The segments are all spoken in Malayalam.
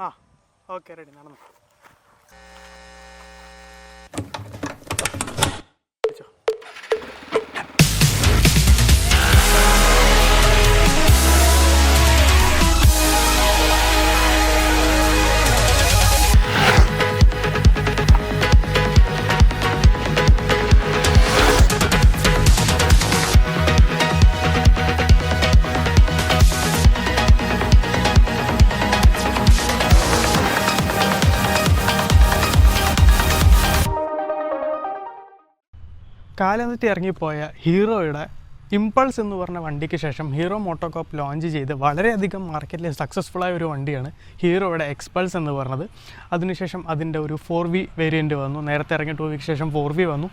ആ ഓക്കെ റെഡി നടന്നു. കാലത്ത് ഇറങ്ങിപ്പോയ ഹീറോയുടെ ഇമ്പൾസ് എന്ന് പറഞ്ഞ വണ്ടിക്ക് ശേഷം ഹീറോ മോട്ടോകോപ്പ് ലോഞ്ച് ചെയ്ത് വളരെയധികം മാർക്കറ്റിൽ സക്സസ്ഫുള്ളായ ഒരു വണ്ടിയാണ് ഹീറോയുടെ എക്സ്പൾസ് എന്ന് പറഞ്ഞത്. അതിനുശേഷം അതിൻ്റെ ഒരു 4V വേരിയൻറ്റ് വന്നു. നേരത്തെ ഇറങ്ങിയ 2 വീക്ക് ശേഷം 4V വന്നു.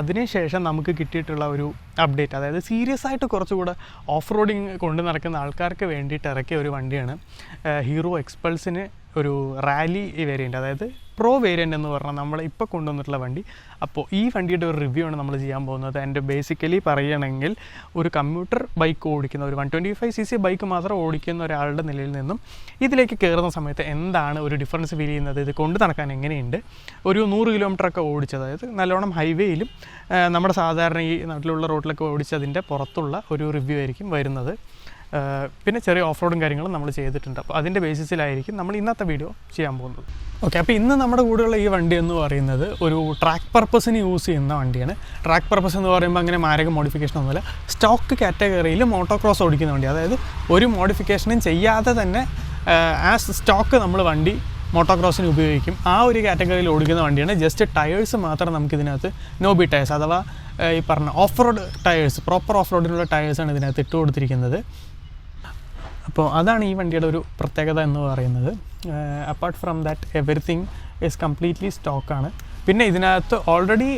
അതിനുശേഷം നമുക്ക് കിട്ടിയിട്ടുള്ള ഒരു അപ്ഡേറ്റ്, അതായത് സീരിയസ് ആയിട്ട് കുറച്ചുകൂടെ ഓഫ് റോഡിങ് കൊണ്ട് നടക്കുന്ന ആൾക്കാർക്ക് വേണ്ടിയിട്ട് ഇറക്കിയ ഒരു വണ്ടിയാണ് ഹീറോ എക്സ്പൾസിന് ഒരു റാലി വേരിയൻറ്റ്, അതായത് പ്രോ വേരിയൻ്റ് എന്ന് പറഞ്ഞാൽ നമ്മൾ ഇപ്പോൾ കൊണ്ടുവന്നിട്ടുള്ള വണ്ടി. അപ്പോൾ ഈ വണ്ടിയുടെ ഒരു റിവ്യൂ ആണ് നമ്മൾ ചെയ്യാൻ പോകുന്നത്. എൻ്റെ ബേസിക്കലി പറയുകയാണെങ്കിൽ ഒരു കമ്മ്യൂട്ടർ ബൈക്ക് ഓടിക്കുന്ന ഒരു 125cc ബൈക്ക് മാത്രം ഓടിക്കുന്ന ഒരാളുടെ നിലയിൽ നിന്നും ഇതിലേക്ക് കയറുന്ന സമയത്ത് എന്താണ് ഒരു ഡിഫറൻസ് ഫീൽ ചെയ്യുന്നത്, ഇത് കൊണ്ട് നടക്കാൻ എങ്ങനെയുണ്ട്, ഒരു 100 കിലോമീറ്ററൊക്കെ ഓടിച്ചത്, അതായത് നല്ലോണം ഹൈവേയിലും നമ്മുടെ സാധാരണ ഈ നാട്ടിലുള്ള റോഡിലൊക്കെ ഓടിച്ചതിൻ്റെ പുറത്തുള്ള ഒരു റിവ്യൂ ആയിരിക്കും വരുന്നത്. പിന്നെ ചെറിയ ഓഫ് റോഡും കാര്യങ്ങളും നമ്മൾ ചെയ്തിട്ടുണ്ട്. അപ്പോൾ അതിൻ്റെ ബേസിസിലായിരിക്കും നമ്മൾ ഇന്നത്തെ വീഡിയോ ചെയ്യാൻ പോകുന്നത്. ഓക്കെ, അപ്പോൾ ഇന്ന് നമ്മുടെ കൂടെയുള്ള ഈ വണ്ടി എന്ന് പറയുന്നത് ഒരു ട്രാക്ക് പർപ്പസിന് യൂസ് ചെയ്യുന്ന വണ്ടിയാണ്. ട്രാക്ക് പർപ്പസ് എന്ന് പറയുമ്പോൾ അങ്ങനെ മാരക മോഡിഫിക്കേഷൻ ഒന്നുമില്ല, സ്റ്റോക്ക് കാറ്റഗറിയിൽ മോട്ടോക്രോസ് ഓടിക്കുന്ന വണ്ടി, അതായത് ഒരു മോഡിഫിക്കേഷനും ചെയ്യാതെ തന്നെ ആസ് സ്റ്റോക്ക് നമ്മൾ വണ്ടി മോട്ടോക്രോസിന് ഉപയോഗിക്കും. ആ ഒരു കാറ്റഗറിയിൽ ഓടിക്കുന്ന വണ്ടിയാണ്. ജസ്റ്റ് ടയേഴ്സ് മാത്രം നമുക്കിതിനകത്ത് നോബി ടയേഴ്സ് അഥവാ ഈ പറഞ്ഞ off road tyres, proper off റോഡിനുള്ള ടയേഴ്സാണ് ഇതിനകത്ത് ഇട്ട് കൊടുത്തിരിക്കുന്നത്. അപ്പോൾ അതാണ് ഈ വണ്ടിയുടെ ഒരു പ്രത്യേകത എന്ന് പറയുന്നത്. Apart from that everything is completely സ്റ്റോക്കാണ്. പിന്നെ ഇതിനകത്ത് ഓൾറെഡി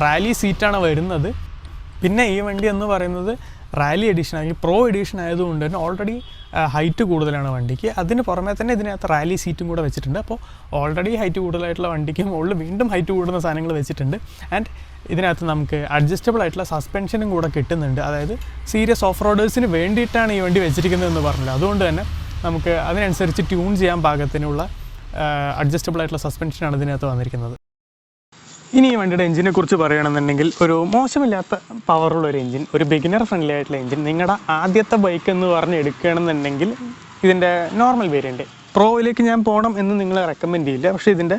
റാലി സീറ്റാണ് വരുന്നത്. പിന്നെ ഈ വണ്ടി എന്ന് പറയുന്നത് റാലി എഡിഷൻ അല്ലെങ്കിൽ പ്രോ എഡിഷൻ ആയതുകൊണ്ട് തന്നെ ഓൾറെഡി ഹൈറ്റ് കൂടുതലാണ് വണ്ടിക്ക്. അതിന് പുറമേ തന്നെ ഇതിനകത്ത് റാലി സീറ്റും കൂടെ വെച്ചിട്ടുണ്ട്. അപ്പോൾ ഓൾറെഡി ഹൈറ്റ് കൂടുതലായിട്ടുള്ള വണ്ടിക്ക് മുകളിൽ വീണ്ടും ഹൈറ്റ് കൂടുന്ന സാധനങ്ങൾ വെച്ചിട്ടുണ്ട്. ആൻഡ് ഇതിനകത്ത് നമുക്ക് അഡ്ജസ്റ്റബിൾ ആയിട്ടുള്ള സസ്പെൻഷനും കൂടെ കിട്ടുന്നുണ്ട്. അതായത് സീരിയസ് ഓഫ് റോഡേഴ്സിന് വേണ്ടിയിട്ടാണ് ഈ വണ്ടി വെച്ചിരിക്കുന്നതെന്ന് പറഞ്ഞില്ല, അതുകൊണ്ട് തന്നെ നമുക്ക് അതിനനുസരിച്ച് ട്യൂൺ ചെയ്യാൻ പാകത്തിനുള്ള അഡ്ജസ്റ്റബിൾ ആയിട്ടുള്ള സസ്പെൻഷനാണ് ഇതിനകത്ത് വന്നിരിക്കുന്നത്. ഇനി ഈ വണ്ടിയുടെ എഞ്ചിനെ കുറിച്ച് പറയുകയാണെന്നുണ്ടെങ്കിൽ ഒരു മോശമില്ലാത്ത പവറുള്ള ഒരു എഞ്ചിൻ, ഒരു ബിഗിനർ ഫ്രണ്ട്ലി ആയിട്ടുള്ള എഞ്ചിൻ. നിങ്ങളുടെ ആദ്യത്തെ ബൈക്ക് എന്ന് പറഞ്ഞ് എടുക്കുകയാണെന്നുണ്ടെങ്കിൽ ഇതിൻ്റെ നോർമൽ വേരിയൻറ്റ്, പ്രോയിലേക്ക് ഞാൻ പോകണം എന്ന് നിങ്ങൾ റെക്കമെൻഡ് ചെയ്യില്ല. പക്ഷേ ഇതിൻ്റെ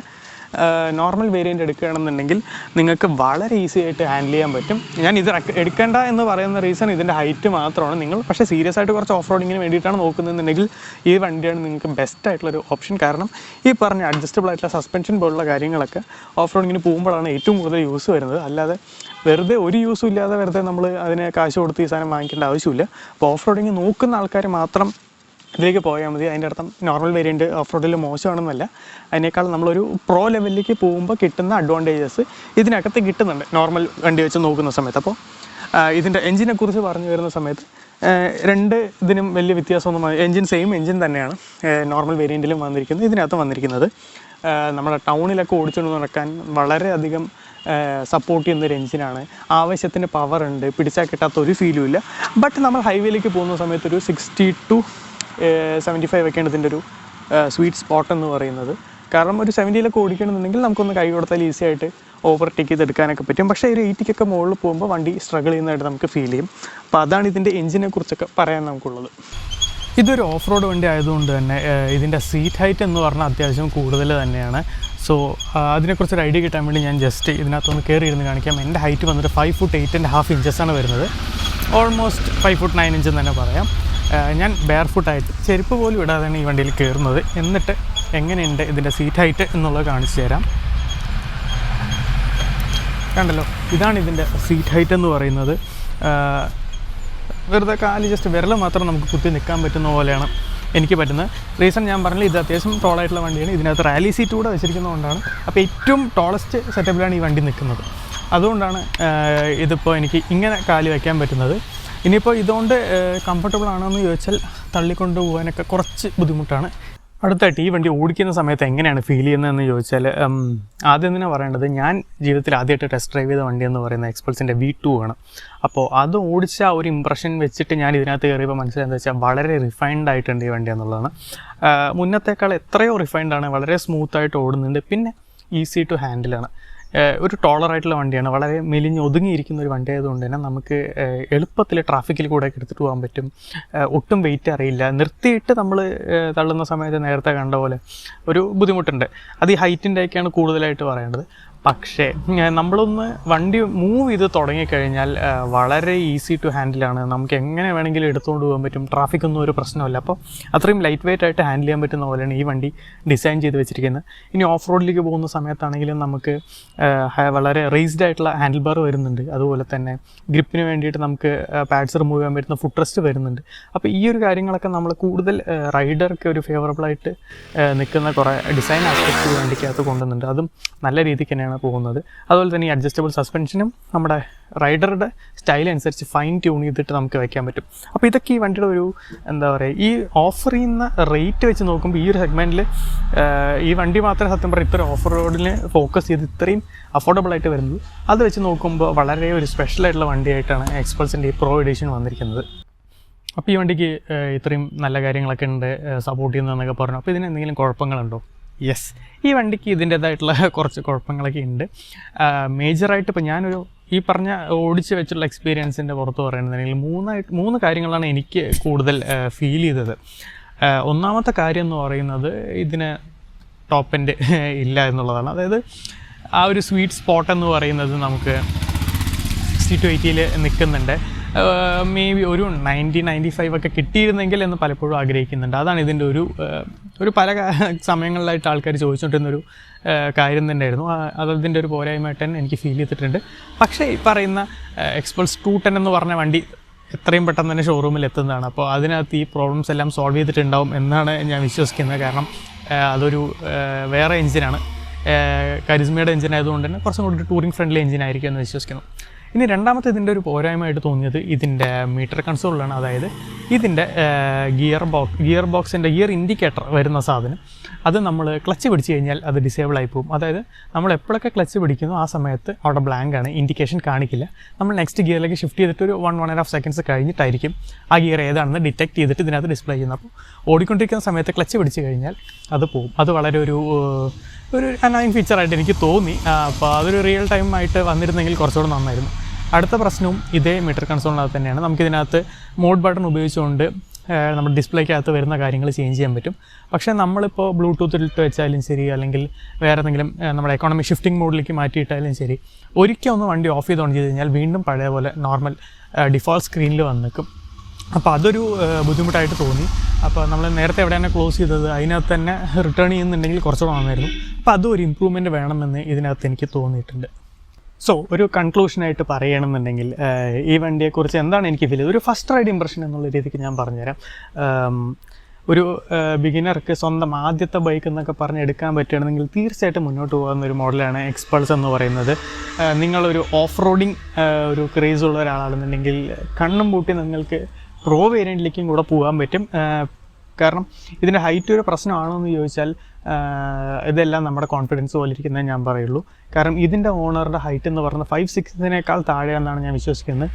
നോർമൽ വേരിയൻ്റ് എടുക്കുകയാണെന്നുണ്ടെങ്കിൽ നിങ്ങൾക്ക് വളരെ ഈസി ആയിട്ട് ഹാൻഡിൽ ചെയ്യാൻ പറ്റും. ഞാൻ ഇത് എടുക്കേണ്ട എന്ന് പറയുന്ന റീസൺ ഇതിൻ്റെ ഹൈറ്റ് മാത്രമാണ്. നിങ്ങൾ പക്ഷേ സീരിയസ് ആയിട്ട് കുറച്ച് ഓഫ് റോഡിങ്ങിന് വേണ്ടിയിട്ടാണ് നോക്കുന്നതെന്നുണ്ടെങ്കിൽ ഈ വണ്ടിയാണ് നിങ്ങൾക്ക് ബെസ്റ്റ് ആയിട്ടുള്ളൊരു ഓപ്ഷൻ. കാരണം ഈ പറഞ്ഞ അഡ്ജസ്റ്റബിൾ ആയിട്ടുള്ള സസ്പെൻഷൻ പോലുള്ള കാര്യങ്ങളൊക്കെ ഓഫ് റോഡിങ്ങിന് പോകുമ്പോഴാണ് ഏറ്റവും കൂടുതൽ യൂസ് വരുന്നത്. അല്ലാതെ വെറുതെ ഒരു യൂസും ഇല്ലാതെ വെറുതെ നമ്മൾ അതിന് കാശ് കൊടുത്ത് ഈ സാധനം വാങ്ങിക്കേണ്ട ആവശ്യമില്ല. അപ്പോൾ ഓഫ് റോഡിങ് നോക്കുന്ന ആൾക്കാർ മാത്രം ഇതിലേക്ക് പോയാൽ മതി. അതിൻ്റെ അർത്ഥം നോർമൽ വേരിയൻറ്റ് ഓഫ് റോഡിൽ മോശമാണെന്നല്ല, അതിനേക്കാൾ നമ്മളൊരു പ്രോ ലെവലിലേക്ക് പോകുമ്പോൾ കിട്ടുന്ന അഡ്വാൻറ്റേജസ് ഇതിനകത്ത് കിട്ടുന്നുണ്ട് നോർമൽ വണ്ടി വെച്ച് നോക്കുന്ന സമയത്ത്. അപ്പോൾ ഇതിൻ്റെ എഞ്ചിനെ കുറിച്ച് പറഞ്ഞു വരുന്ന സമയത്ത് രണ്ട് ഇതിനും വലിയ വ്യത്യാസമൊന്നും, എഞ്ചിൻ സെയിം എഞ്ചിൻ തന്നെയാണ് നോർമൽ വേരിയൻറ്റിലും വന്നിരിക്കുന്നത്, ഇതിനകത്ത് വന്നിരിക്കുന്നത്. നമ്മുടെ ടൗണിലൊക്കെ ഓടിച്ചുകൊണ്ട് നടക്കാൻ വളരെയധികം സപ്പോർട്ട് ചെയ്യുന്നൊരു എഞ്ചിനാണ്. ആവശ്യത്തിന് പവർ ഉണ്ട്, പിടിച്ചാൽ കിട്ടാത്ത ഒരു ഫീലും ഇല്ല. ബട്ട് നമ്മൾ ഹൈവേയിലേക്ക് പോകുന്ന സമയത്ത് ഒരു 60 to 75 ഒക്കെയാണ് ഇതിൻ്റെ ഒരു സ്വീറ്റ് സ്പോട്ട് എന്ന് പറയുന്നത്. കാരണം ഒരു 70 ഓടിക്കണമെന്നുണ്ടെങ്കിൽ നമുക്കൊന്ന് കൈ കൊടുത്താൽ ഈസി ആയിട്ട് ഓവർടേക്ക് ചെയ്തെടുക്കാനൊക്കെ പറ്റും. പക്ഷേ ഒരു 80 മുകളിൽ പോകുമ്പോൾ വണ്ടി സ്ട്രഗിൾ ചെയ്യുന്നതായിട്ട് നമുക്ക് ഫീൽ ചെയ്യും. അപ്പോൾ അതാണ് ഇതിൻ്റെ എഞ്ചിനെ കുറിച്ചൊക്കെ പറയാൻ നമുക്കുള്ളത്. ഇതൊരു ഓഫ് റോഡ് വണ്ടി ആയതുകൊണ്ട് തന്നെ ഇതിൻ്റെ സീറ്റ് ഹൈറ്റ് എന്ന് പറഞ്ഞാൽ അത്യാവശ്യം കൂടുതൽ തന്നെയാണ്. സോ അതിനെക്കുറിച്ചൊരു ഐഡിയ കിട്ടാൻ വേണ്ടി ഞാൻ ജസ്റ്റ് ഇതിനകത്തൊന്ന് കയറി ഇരുന്ന് കാണിക്കാം. എൻ്റെ ഹൈറ്റ് വന്നിട്ട് 5 foot 8.5 inches വരുന്നത്. ഓൾമോസ്റ്റ് 5 foot 9 inches തന്നെ പറയാം. ഞാൻ ബെയർ ഫുട്ടായിട്ട് ചെരുപ്പ് പോലും ഇടാതെയാണ് ഈ വണ്ടിയിൽ കയറുന്നത്. എന്നിട്ട് എങ്ങനെയുണ്ട് ഇതിൻ്റെ സീറ്റ് ഹൈറ്റ് എന്നുള്ളത് കാണിച്ചു തരാം. കണ്ടല്ലോ, ഇതാണ് ഇതിൻ്റെ സീറ്റ് ഹൈറ്റ് എന്ന് പറയുന്നത്. വെറുതെ കാല് ജസ്റ്റ് വിരൽ മാത്രം നമുക്ക് കുത്തി നിൽക്കാൻ പറ്റുന്ന പോലെയാണ് എനിക്ക് പറ്റുന്നത്. റീസൺ ഞാൻ പറഞ്ഞില്ല, ഇത് അത്യാവശ്യം ടോളായിട്ടുള്ള വണ്ടിയാണ്. ഇതിനകത്ത് റാലി സീറ്റ് കൂടെ വെച്ചിരിക്കുന്നതുകൊണ്ടാണ്. അപ്പോൾ ഏറ്റവും ടോളസ്റ്റ് സെറ്റപ്പിലാണ് ഈ വണ്ടി നിൽക്കുന്നത്. അതുകൊണ്ടാണ് ഇതിപ്പോൾ എനിക്ക് ഇങ്ങനെ കാല് വയ്ക്കാൻ പറ്റുന്നത്. ഇനിയിപ്പോൾ ഇതുകൊണ്ട് കംഫർട്ടബിൾ ആണോ എന്ന് ചോദിച്ചാൽ തള്ളിക്കൊണ്ട് പോകാനൊക്കെ കുറച്ച് ബുദ്ധിമുട്ടാണ്. അടുത്തായിട്ട് ഈ വണ്ടി ഓടിക്കുന്ന സമയത്ത് എങ്ങനെയാണ് ഫീൽ ചെയ്യുന്നതെന്ന് ചോദിച്ചാൽ ആദ്യം തന്നെ പറയേണ്ടത് ഞാൻ ജീവിതത്തിൽ ആദ്യമായിട്ട് ടെസ്റ്റ് ഡ്രൈവ് ചെയ്ത വണ്ടി എന്ന് പറയുന്നത് എക്സ്പൾസിൻ്റെ V2 ആണ്. അപ്പോൾ അത് ഓടിച്ച ആ ഒരു ഇമ്പ്രഷൻ വെച്ചിട്ട് ഞാൻ ഇതിനകത്ത് കയറിയപ്പോൾ മനസ്സിലായെന്ന് വെച്ചാൽ വളരെ റിഫൈൻഡ് ആയിട്ടുണ്ട് ഈ വണ്ടി എന്നുള്ളതാണ്. മുന്നത്തേക്കാൾ എത്രയോ റിഫൈൻഡ് ആണ്, വളരെ സ്മൂത്തായിട്ട് ഓടുന്നുണ്ട്, പിന്നെ ഈസി ടു ഹാൻഡിലാണ്. ഒരു ടോളറായിട്ടുള്ള വണ്ടിയാണ്, വളരെ മെലിഞ്ഞ് ഒതുങ്ങിയിരിക്കുന്ന ഒരു വണ്ടി ആയതുകൊണ്ട് തന്നെ നമുക്ക് എളുപ്പത്തിൽ ട്രാഫിക്കിൽ കൂടെ എടുത്തിട്ട് പോകാൻ പറ്റും. ഒട്ടും വെയിറ്റ് അറിയില്ല. നിർത്തിയിട്ട് നമ്മൾ തള്ളുന്ന സമയത്ത് നേരത്തെ കണ്ട പോലെ ഒരു ബുദ്ധിമുട്ടുണ്ട്. അത് ഈ ഹൈറ്റിൻ്റെയൊക്കെയാണ് കൂടുതലായിട്ട് പറയേണ്ടത്. പക്ഷേ നമ്മളൊന്ന് വണ്ടി മൂവ് ചെയ്ത് തുടങ്ങിക്കഴിഞ്ഞാൽ വളരെ ഈസി ടു ഹാൻഡിലാണ്. നമുക്ക് എങ്ങനെ വേണമെങ്കിലും എടുത്തുകൊണ്ട് പോകാൻ പറ്റും. ട്രാഫിക്കൊന്നും ഒരു പ്രശ്നമില്ല. അപ്പോൾ അത്രയും ലൈറ്റ് വെയിറ്റ് ആയിട്ട് ഹാൻഡിൽ ചെയ്യാൻ പറ്റുന്ന പോലെയാണ് ഈ വണ്ടി ഡിസൈൻ ചെയ്ത് വെച്ചിരിക്കുന്നത്. ഇനി ഓഫ് റോഡിലേക്ക് പോകുന്ന സമയത്താണെങ്കിലും നമുക്ക് വളരെ റേസ്ഡ് ആയിട്ടുള്ള ഹാൻഡിൽ ബാർ വരുന്നുണ്ട്. അതുപോലെ തന്നെ ഗ്രിപ്പിന് വേണ്ടിയിട്ട് നമുക്ക് പാഡ്സ് റിമൂവ് ചെയ്യാൻ പറ്റുന്ന ഫുഡ് റെസ്റ്റ് വരുന്നുണ്ട്. അപ്പോൾ ഈ ഒരു കാര്യങ്ങളൊക്കെ നമ്മൾ കൂടുതൽ റൈഡർക്ക് ഒരു ഫേവറബിളായിട്ട് നിൽക്കുന്ന കുറേ ഡിസൈൻ ആസ്പെക്റ്റ് വണ്ടിക്കകത്ത് കൊണ്ടുവന്നുണ്ട്. അതും നല്ല രീതിക്ക് തന്നെയാണ് പോകുന്നത്. അതുപോലെ തന്നെ ഈ അഡ്ജസ്റ്റബിൾ സസ്പെൻഷനും നമ്മുടെ റൈഡറുടെ സ്റ്റൈൽ അനുസരിച്ച് ഫൈൻ ട്യൂൺ ചെയ്തിട്ട് നമുക്ക് വയ്ക്കാൻ പറ്റും. അപ്പോൾ ഇതൊക്കെ ഈ വണ്ടിയുടെ ഒരു എന്താ പറയുക, ഈ ഓഫർ ചെയ്യുന്ന റേറ്റ് വെച്ച് നോക്കുമ്പോൾ ഈ ഒരു സെഗ്മെൻറ്റിൽ ഈ വണ്ടി മാത്രമേ സത്യം പറഞ്ഞാൽ ഇത്രയും ഓഫ് റോഡിന് ഫോക്കസ് ചെയ്ത് ഇത്രയും അഫോർഡബിൾ ആയിട്ട് വരുന്നത്. അത് വെച്ച് നോക്കുമ്പോൾ വളരെ ഒരു സ്പെഷ്യലായിട്ടുള്ള വണ്ടിയായിട്ടാണ് എക്സ്പൾസിൻ്റെ ഈ പ്രോ എഡിഷൻ വന്നിരിക്കുന്നത്. അപ്പോൾ ഈ വണ്ടിക്ക് ഇത്രയും നല്ല കാര്യങ്ങളൊക്കെ ഉണ്ട്, സപ്പോർട്ട് ചെയ്യുന്നതെന്നൊക്കെ പറഞ്ഞു. അപ്പോൾ ഇതിന് എന്തെങ്കിലും കുഴപ്പങ്ങളുണ്ടോ? യെസ്, ഈ വണ്ടിക്ക് ഇതിൻ്റേതായിട്ടുള്ള കുറച്ച് കുഴപ്പങ്ങളൊക്കെ ഉണ്ട്. മേജറായിട്ട് ഇപ്പോൾ ഞാനൊരു ഈ പറഞ്ഞ ഓടിച്ച് വെച്ചുള്ള എക്സ്പീരിയൻസിൻ്റെ പുറത്ത് പറയുന്നുണ്ടെങ്കിൽ മൂന്ന് കാര്യങ്ങളാണ് എനിക്ക് കൂടുതൽ ഫീൽ ചെയ്തത്. ഒന്നാമത്തെ കാര്യം എന്ന് പറയുന്നത് ഇതിന് ടോപ്പ് എൻഡ് ഇല്ല എന്നുള്ളതാണ്. അതായത് ആ ഒരു സ്വീറ്റ് സ്പോട്ട് എന്ന് പറയുന്നത് നമുക്ക് 60 to 80 നിൽക്കുന്നുണ്ട്. മേ ബി ഒരു 90-95 ഒക്കെ കിട്ടിയിരുന്നെങ്കിൽ എന്ന് പലപ്പോഴും ആഗ്രഹിക്കുന്നുണ്ട്. അതാണ് ഇതിൻ്റെ ഒരു പല സമയങ്ങളിലായിട്ട് ആൾക്കാർ ചോദിച്ചുകൊണ്ടിരുന്നൊരു കാര്യം തന്നെയായിരുന്നു. അതിൻ്റെ ഒരു പോരായ്മയായിട്ട് തന്നെ എനിക്ക് ഫീൽ ചെയ്തിട്ടുണ്ട്. പക്ഷേ ഈ പറയുന്ന എക്സ്പൾസ് 210 എന്ന് പറഞ്ഞ വണ്ടി എത്രയും പെട്ടെന്ന് തന്നെ ഷോറൂമിൽ എത്തുന്നതാണ്. അപ്പോൾ അതിനകത്ത് ഈ പ്രോബ്ലംസ് എല്ലാം സോൾവ് ചെയ്തിട്ടുണ്ടാവും എന്നാണ് ഞാൻ വിശ്വസിക്കുന്നത്. കാരണം അതൊരു വേറെ എഞ്ചിനാണ്, കരിസ്മയുടെ എഞ്ചിൻ ആയതുകൊണ്ട് തന്നെ കുറച്ചും കൂടി ടൂറിംഗ് ഫ്രണ്ട്ലി എഞ്ചിനായിരിക്കും എന്ന് വിശ്വസിക്കുന്നു. ഇനി രണ്ടാമത്തെ ഇതിൻ്റെ ഒരു പോരായ്മയായിട്ട് തോന്നിയത് ഇതിൻ്റെ മീറ്റർ കൺസോളിലാണ്. അതായത് ഇതിൻ്റെ ഗിയർ ബോക്സിൻ്റെ ഗിയർ ഇൻഡിക്കേറ്റർ വരുന്ന സാധനം, അത് നമ്മൾ ക്ലച്ച് പിടിച്ച് കഴിഞ്ഞാൽ അത് ഡിസേബിൾ ആയി പോകും. അതായത് നമ്മൾ എപ്പോഴൊക്കെ ക്ലച്ച് പിടിക്കുന്നു ആ സമയത്ത് അവിടെ ബ്ലാങ്ക് ആണ്, ഇൻഡിക്കേഷൻ കാണിക്കില്ല. നമ്മൾ നെക്സ്റ്റ് ഗിയറിലേക്ക് ഷിഫ്റ്റ് ചെയ്തിട്ട് ഒരു 1-1.5 സെക്കൻഡ്സ് കഴിഞ്ഞിട്ടായിരിക്കും ആ ഗിയർ ഏതാണെന്ന് ഡിറ്റക്ട് ചെയ്തിട്ട് ഇതിനകത്ത് ഡിസ്പ്ലേ ചെയ്യുന്നത്. അപ്പോൾ ഓടിക്കൊണ്ടിരിക്കുന്ന സമയത്ത് ക്ലച്ച് പിടിച്ച് കഴിഞ്ഞാൽ അത് പോകും. അത് വളരെ ഒരു അനോയിങ് ഫീച്ചറായിട്ട് എനിക്ക് തോന്നി. അപ്പോൾ അതൊരു റിയൽ ടൈം ആയിട്ട് വന്നിരുന്നെങ്കിൽ കുറച്ചുകൂടെ നന്നായിരുന്നു. അടുത്ത പ്രശ്നവും ഇതേ മീറ്റർ കൺസോളിനകത്ത് തന്നെയാണ്. നമുക്കിതിനകത്ത് മോഡ് ബട്ടൺ ഉപയോഗിച്ചുകൊണ്ട് നമ്മുടെ ഡിസ്പ്ലേക്കകത്ത് വരുന്ന കാര്യങ്ങൾ ചേഞ്ച് ചെയ്യാൻ പറ്റും. പക്ഷേ നമ്മളിപ്പോൾ ബ്ലൂടൂത്തിലിട്ട് വെച്ചാലും ശരി, അല്ലെങ്കിൽ വേറെ എന്തെങ്കിലും നമ്മുടെ എക്കോണമി ഷിഫ്റ്റിംഗ് മോഡിലേക്ക് മാറ്റിയിട്ടാലും ശരി, ഒരിക്കൽ ഒന്ന് വണ്ടി ഓഫ് ചെയ്ത് ഓൺ ചെയ്ത് കഴിഞ്ഞാൽ വീണ്ടും പഴയ പോലെ നോർമൽ ഡിഫോൾട്ട് സ്ക്രീനിൽ വന്ന് നിൽക്കും. അപ്പോൾ അതൊരു ബുദ്ധിമുട്ടായിട്ട് തോന്നി. അപ്പോൾ നമ്മൾ നേരത്തെ എവിടെയാണ് ക്ലോസ് ചെയ്തത് അതിനകത്ത് തന്നെ റിട്ടേൺ ചെയ്യുന്നുണ്ടെങ്കിൽ കുറച്ചുകൂടെ നന്നായിരുന്നു. അപ്പോൾ അതും ഒരു ഇമ്പ്രൂവ്മെൻറ്റ് വേണമെന്ന് ഇതിനകത്ത് എനിക്ക് തോന്നിയിട്ടുണ്ട്. സോ ഒരു കൺക്ലൂഷനായിട്ട് പറയണമെന്നുണ്ടെങ്കിൽ ഈ വണ്ടിയെക്കുറിച്ച് എന്താണ് എനിക്ക് ഫീൽ ചെയ്തത്, ഒരു ഫസ്റ്റ് റൈഡ് ഇംപ്രഷൻ എന്നുള്ള രീതിക്ക് ഞാൻ പറഞ്ഞുതരാം. ഒരു ബിഗിനർക്ക് സ്വന്തം ആദ്യത്തെ ബൈക്ക് എന്നൊക്കെ പറഞ്ഞ് എടുക്കാൻ പറ്റുകയാണെങ്കിൽ തീർച്ചയായിട്ടും മുന്നോട്ട് പോകുന്ന ഒരു മോഡലാണ് എക്സ്പൾസ് എന്ന് പറയുന്നത്. നിങ്ങളൊരു ഓഫ് റോഡിങ് ഒരു ക്രേസ് ഉള്ള ഒരാളാണെന്നുണ്ടെങ്കിൽ കണ്ണും പൂട്ടി നിങ്ങൾക്ക് പ്രോ വേരിയൻറ്റിലേക്കും കൂടെ പോകാൻ പറ്റും. കാരണം ഇതിൻ്റെ ഹൈറ്റ് ഒരു പ്രശ്നമാണോ എന്ന് ചോദിച്ചാൽ ഇതെല്ലാം നമ്മുടെ കോൺഫിഡൻസ് പോലെ ഇരിക്കുന്നതേ ഞാൻ പറയുള്ളൂ. കാരണം ഇതിൻ്റെ ഓണറുടെ ഹൈറ്റ് എന്ന് പറഞ്ഞാൽ 5'6" താഴെയെന്നാണ് ഞാൻ വിശ്വസിക്കുന്നത്.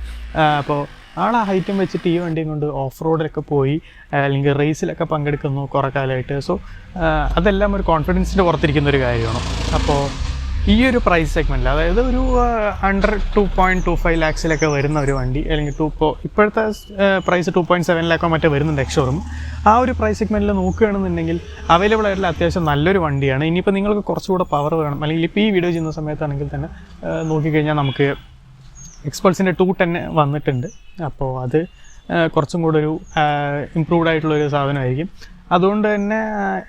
അപ്പോൾ ആ ഹൈറ്റും വെച്ചിട്ട് ഈ വണ്ടിയും കൊണ്ട് ഓഫ് റോഡിലൊക്കെ പോയി അല്ലെങ്കിൽ റേസിലൊക്കെ പങ്കെടുക്കുന്നു കുറേ കാലമായിട്ട്. സോ അതെല്ലാം ഒരു കോൺഫിഡൻസിൻ്റെ പുറത്തിരിക്കുന്ന ഒരു കാര്യമാണ്. അപ്പോൾ ഈ ഒരു പ്രൈസ് സെഗ്മെൻറ്റിൽ, അതായത് ഒരു അണ്ടർ 2.25 lakhs വരുന്ന ഒരു വണ്ടി, അല്ലെങ്കിൽ ഇപ്പോഴത്തെ പ്രൈസ് 2.7 lakh മറ്റേ വരുന്നുണ്ട് എക്സ്ഷോറും, ആ ഒരു പ്രൈസ് സെഗ്മെൻറ്റിൽ നോക്കുകയാണെന്നുണ്ടെങ്കിൽ അവൈലബിൾ ആയിട്ടുള്ള അത്യാവശ്യം നല്ലൊരു വണ്ടിയാണ്. ഇനിയിപ്പോൾ നിങ്ങൾക്ക് കുറച്ചുകൂടെ പവർ വേണം, അല്ലെങ്കിൽ ഇപ്പോൾ ഈ വീഡിയോ ചെയ്യുന്ന സമയത്താണെങ്കിൽ തന്നെ നോക്കിക്കഴിഞ്ഞാൽ നമുക്ക് എക്സ്പൾസിൻ്റെ 210 വന്നിട്ടുണ്ട്. അപ്പോൾ അത് കുറച്ചും കൂടെ ഒരു ഇമ്പ്രൂവ്ഡ് ആയിട്ടുള്ളൊരു സാധനമായിരിക്കും. അതുകൊണ്ട് തന്നെ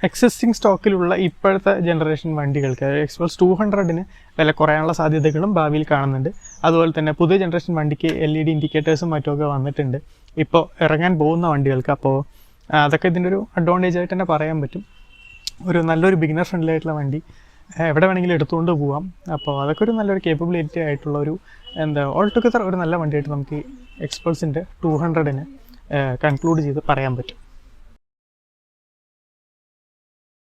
എക്സിസ്റ്റിംഗ് സ്റ്റോക്കിലുള്ള ഇപ്പോഴത്തെ ജനറേഷൻ വണ്ടികൾക്ക് എക്സ്പൾസ് 200 വില കുറയാനുള്ള സാധ്യതകളും ഭാവിയിൽ കാണുന്നുണ്ട്. അതുപോലെ തന്നെ പുതിയ ജനറേഷൻ വണ്ടിക്ക് LED ഇൻഡിക്കേറ്റേഴ്സും മറ്റുമൊക്കെ വന്നിട്ടുണ്ട് ഇപ്പോൾ ഇറങ്ങാൻ പോകുന്ന വണ്ടികൾക്ക്. അപ്പോൾ അതൊക്കെ ഇതിൻ്റെ ഒരു അഡ്വാൻറ്റേജ് ആയിട്ട് തന്നെ പറയാൻ പറ്റും. ഒരു നല്ലൊരു ബിഗിനർ ഫ്രണ്ട്ലി ആയിട്ടുള്ള വണ്ടി എവിടെ വേണമെങ്കിലും എടുത്തുകൊണ്ട് പോകാം. അപ്പോൾ അതൊക്കെ ഒരു നല്ലൊരു കേപ്പബിലിറ്റി ആയിട്ടുള്ള ഒരു ഓൾ ടുഗദർ ഒരു നല്ല വണ്ടിയായിട്ട് നമുക്ക് എക്സ്പൾസിൻ്റെ 200 കൺക്ലൂഡ് ചെയ്ത് പറയാൻ പറ്റും.